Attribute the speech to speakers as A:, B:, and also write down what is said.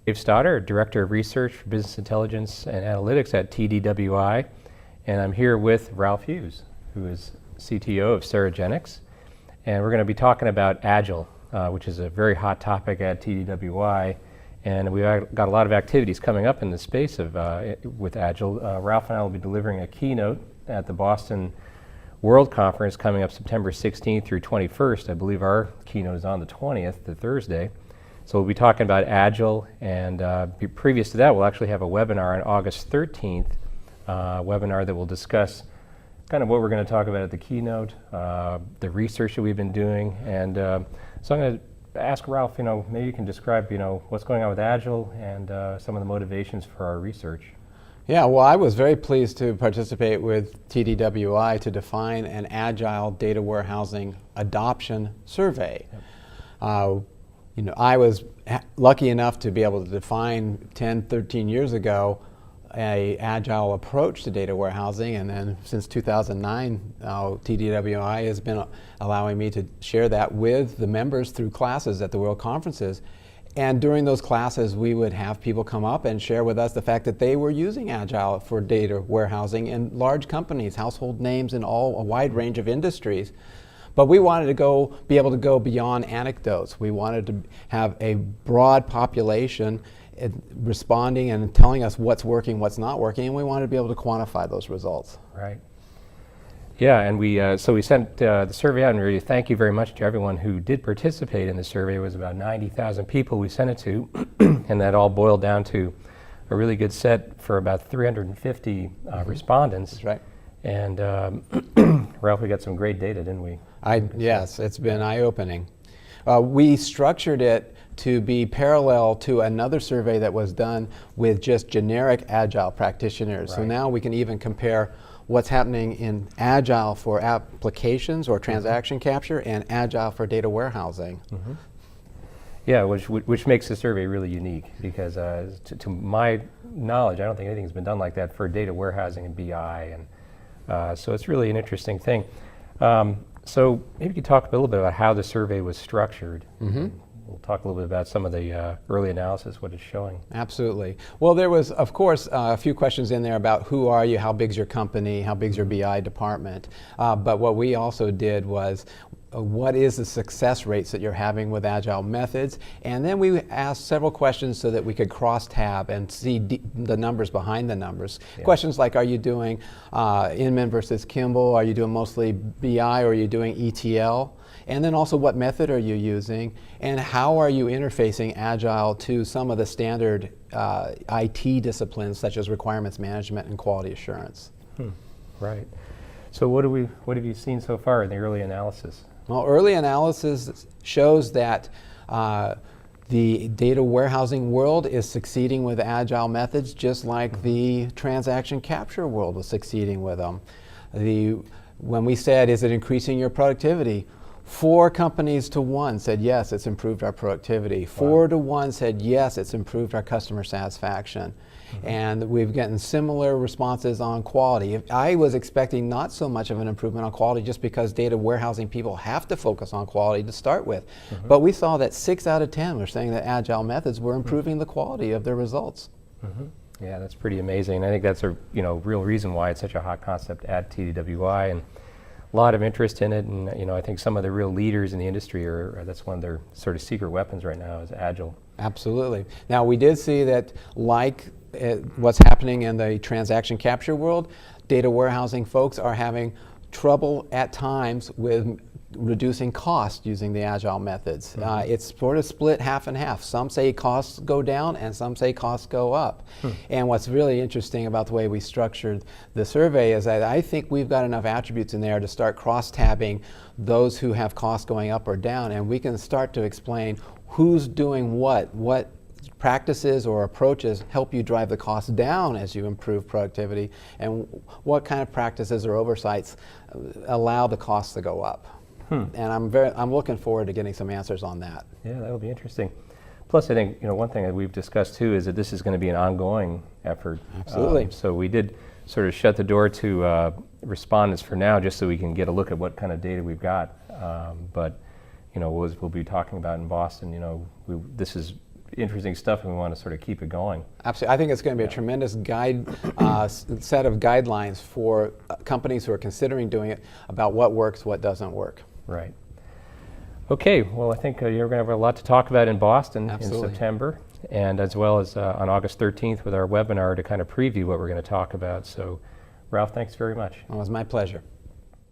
A: Dave Stoddard, Director of Research for Business Intelligence and Analytics at TDWI, and I'm here with Ralph Hughes, who is CTO of Sterigenics, and we're going to be talking about Agile, which is a very hot topic at TDWI, and we've got a lot of activities coming up in the space of with Agile. Ralph and I will be delivering a keynote at the Boston World Conference coming up September 16th through 21st. I believe our keynote is on the 20th, the Thursday. So we'll be talking about Agile, and previous to that, we'll actually have a webinar on August 13th, webinar that will discuss kind of what we're going to talk about at the keynote, the research that we've been doing, and so I'm going to ask Ralph, maybe you can describe, what's going on with Agile and some of the motivations for our research.
B: Yeah, well, I was very pleased to participate with TDWI to define an Agile data warehousing adoption survey. Yep. I was lucky enough to be able to define 10, 13 years ago an Agile approach to data warehousing, and then since 2009, TDWI has been allowing me to share that with the members through classes at the World Conferences. And during those classes, we would have people come up and share with us the fact that they were using Agile for data warehousing in large companies, household names in a wide range of industries. But we wanted to be able to go beyond anecdotes. We wanted to have a broad population responding and telling us what's working, what's not working, and we wanted to be able to quantify those results.
A: Right. Yeah, and we sent the survey out, and really thank you very much to everyone who did participate in the survey. It was about 90,000 people we sent it to, and that all boiled down to a really good set for about 350 respondents.
B: That's right.
A: And Ralph, we got some great data, didn't we?
B: Yes, it's been eye-opening. We structured it to be parallel to another survey that was done with just generic Agile practitioners. Right. So now we can even compare what's happening in Agile for applications or transaction capture and Agile for data warehousing. Mm-hmm.
A: Yeah, which makes the survey really unique because to my knowledge, I don't think anything's been done like that for data warehousing and BI, and so it's really an interesting thing. So maybe you could talk a little bit about how the survey was structured. Mm-hmm. We'll talk a little bit about some of the early analysis, what it's showing.
B: Absolutely. Well, there was, of course, a few questions in there about who are you, how big's your company, how big's your BI department. But what we also did was, what is the success rates that you're having with Agile methods? And then we asked several questions so that we could cross-tab and see the numbers behind the numbers. Yeah. Questions like, are you doing Inman versus Kimball? Are you doing mostly BI, or are you doing ETL? And then also, what method are you using? And how are you interfacing Agile to some of the standard IT disciplines, such as requirements management and quality assurance?
A: Right. So what have you seen so far in the early analysis?
B: Well, early analysis shows that the data warehousing world is succeeding with Agile methods, just like the transaction capture world was succeeding with them. When we said, is it increasing your productivity? 4 companies to 1 said, yes, it's improved our productivity. 4 to 1 said, yes, it's improved our customer satisfaction. Mm-hmm. And we've gotten similar responses on quality. I was expecting not so much of an improvement on quality just because data warehousing people have to focus on quality to start with. Mm-hmm. But we saw that 6 out of 10 were saying that Agile methods were improving the quality of their results.
A: Mm-hmm. Yeah, that's pretty amazing. I think that's a real reason why it's such a hot concept at TDWI, and a lot of interest in it. And I think some of the real leaders in the industry that's one of their sort of secret weapons right now is Agile.
B: Absolutely. Now, we did see that, like what's happening in the transaction capture world, data warehousing folks are having trouble at times with reducing cost using the Agile methods. Mm-hmm. It's sort of split half and half. Some say costs go down and some say costs go up. And what's really interesting about the way we structured the survey is that I think we've got enough attributes in there to start cross-tabbing those who have costs going up or down, and we can start to explain who's doing what practices or approaches help you drive the cost down as you improve productivity, and what kind of practices or oversights allow the costs to go up. And I'm looking forward to getting some answers on that.
A: Yeah, that'll be interesting. Plus, I think one thing that we've discussed too is that this is going to be an ongoing effort.
B: Absolutely.
A: So we did sort of shut the door to respondents for now, just so we can get a look at what kind of data we've got. But as we'll be talking about in Boston, this is interesting stuff, and we want to sort of keep it going.
B: Absolutely. I think it's going to be a tremendous set of guidelines for companies who are considering doing it about what works, what doesn't work.
A: Right. Okay, well, I think you're going to have a lot to talk about in Boston in September, and as well as on August 13th with our webinar to kind of preview what we're going to talk about. So, Ralph, thanks very much.
B: Well, it was my pleasure.